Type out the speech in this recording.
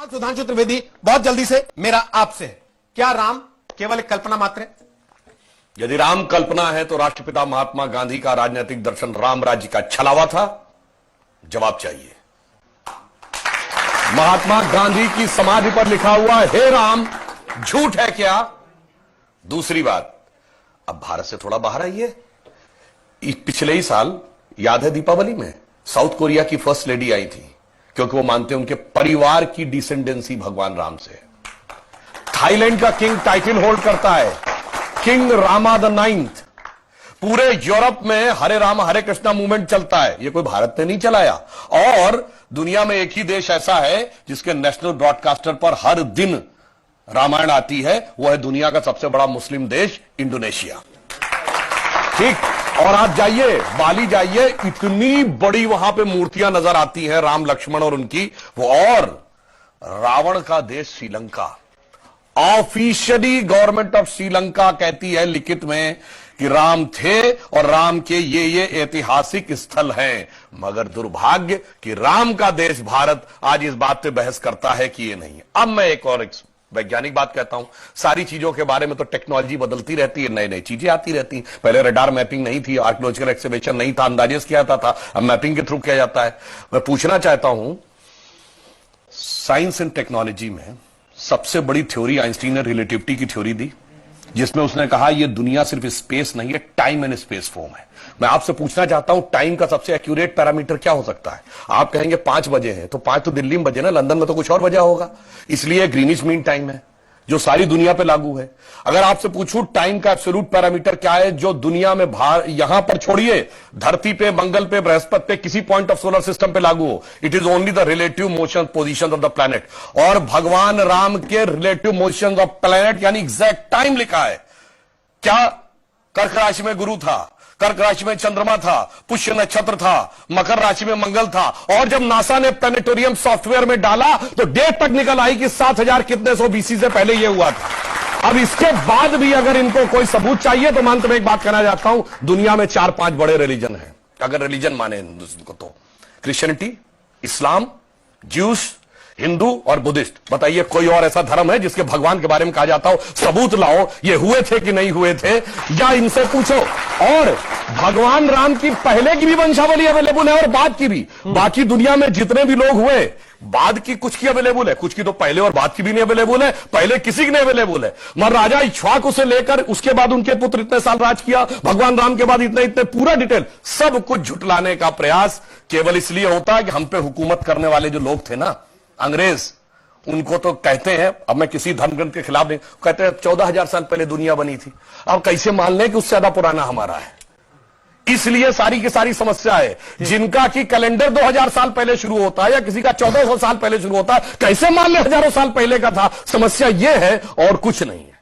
सवाल सुधांशु त्रिवेदी, बहुत जल्दी से मेरा आपसे है, क्या राम केवल एक कल्पना मात्र है? यदि राम कल्पना है तो राष्ट्रपिता महात्मा गांधी का राजनीतिक दर्शन राम राज्य का छलावा था? जवाब चाहिए। महात्मा गांधी की समाधि पर लिखा हुआ हे राम झूठ है क्या? दूसरी बात, अब भारत से थोड़ा बाहर आइए। पिछले ही साल याद है दीपावली में साउथ कोरिया की फर्स्ट लेडी आई थी, क्योंकि वो मानते हैं उनके परिवार की डिसेंडेंसी भगवान राम से है। थाईलैंड का किंग टाइटल होल्ड करता है, किंग रामा द 9th। पूरे यूरोप में हरे राम हरे कृष्णा मूवमेंट चलता है, ये कोई भारत ने नहीं चलाया। और दुनिया में एक ही देश ऐसा है जिसके नेशनल ब्रॉडकास्टर पर हर दिन रामायण आती है, वो है दुनिया का सबसे बड़ा मुस्लिम देश इंडोनेशिया। ठीक, और आप जाइए बाली जाइए, इतनी बड़ी वहां पे मूर्तियां नजर आती हैं राम लक्ष्मण और उनकी वो। और रावण का देश Sri Lanka, officially government of Sri Lanka कहती है लिखित में कि राम थे और राम के ये ऐतिहासिक स्थल हैं, मगर दुर्भाग्य कि राम का देश भारत आज इस बात पे बहस करता है कि ये नहीं है। अब मैं एक और वैज्ञानिक बात कहता हूं, सारी चीजों के बारे में तो टेक्नोलॉजी बदलती रहती है, नई नई चीजें आती रहती हैं। पहले रडार मैपिंग नहीं थी, आर्कियोलॉजिकल एक्सकवेशन नहीं था, अंदाजे किया जाता था, अब मैपिंग के थ्रू किया जाता है। मैं पूछना चाहता हूं, साइंस एंड टेक्नोलॉजी में सबसे बड़ी थ्योरी आइंस्टीन ने रिलेटिविटी की थ्योरी दी, जिसमें उसने कहा यह दुनिया सिर्फ स्पेस नहीं है, टाइम एंड स्पेस फॉर्म है। मैं आपसे पूछना चाहता हूं, टाइम का सबसे एक्यूरेट पैरामीटर क्या हो सकता है? आप कहेंगे 5 बजे हैं, तो 5 तो दिल्ली में बजे ना, लंदन में तो कुछ और वजह होगा, इसलिए ग्रीनिच मीन टाइम है जो सारी दुनिया पे लागू है। अगर आपसे पूछूं टाइम का एब्सोल्यूट पैरामीटर क्या है जो दुनिया में यहां पर छोड़िए, धरती पे, मंगल पे, बृहस्पति पे, किसी पॉइंट ऑफ सोलर सिस्टम पे लागू हो, it is only the relative motion position of the planet. और भगवान राम के रिलेटिव मोशन ऑफ प्लैनेट यानी एग्जैक्ट टाइम लिखा है। क्या कर्क राशि में गुरु था, कर्क राशि में चंद्रमा था, पुष्य नक्षत्र था, मकर राशि में मंगल था, और जब नासा ने प्लैनेटोरियम सॉफ्टवेयर में डाला तो डेट तक निकल आई कि 7000 कितने सौ बीसी से पहले यह हुआ था। अब इसके बाद भी अगर इनको कोई सबूत चाहिए तो मैं अंत में एक बात कहना चाहता हूं, दुनिया में 4-5 बड़े रिलीजन हैं, अगर रिलीजन माने को तो क्रिश्चियनिटी, इस्लाम, ज्यूस, हिंदू और बुद्धिस्ट। बताइए कोई और ऐसा धर्म है जिसके भगवान के बारे में कहा जाता हो सबूत लाओ ये हुए थे कि नहीं हुए थे, या इनसे पूछो। और भगवान राम की पहले की भी वंशावली अवेलेबल है और बाद की भी। बाकी दुनिया में जितने भी लोग हुए, बाद की कुछ की अवेलेबल है, कुछ की तो पहले और बाद की भी नहीं अवेलेबल है, पहले किसी की नहीं अवेलेबल है। मगर राजा इक्ष्वाकु से लेकर उसके बाद उनके पुत्र इतने साल राज किया, भगवान राम के बाद इतने इतने, पूरा डिटेल सब कुछ झुटलाने का प्रयास केवल इसलिए होता है कि हम पे हुकूमत करने वाले जो लोग थे ना, अंग्रेज, उनको तो कहते हैं, अब मैं किसी धर्म ग्रंथ के खिलाफ नहीं, कहते हैं 14,000 साल पहले दुनिया बनी थी। अब कैसे मान लें कि उससे ज्यादा पुराना हमारा है? इसलिए सारी की सारी समस्या है। जिनका कि कैलेंडर 2000 साल पहले शुरू होता है या किसी का 1400 साल पहले शुरू होता है, कैसे मान ले हजारों साल पहले का था? समस्या यह है और कुछ नहीं है।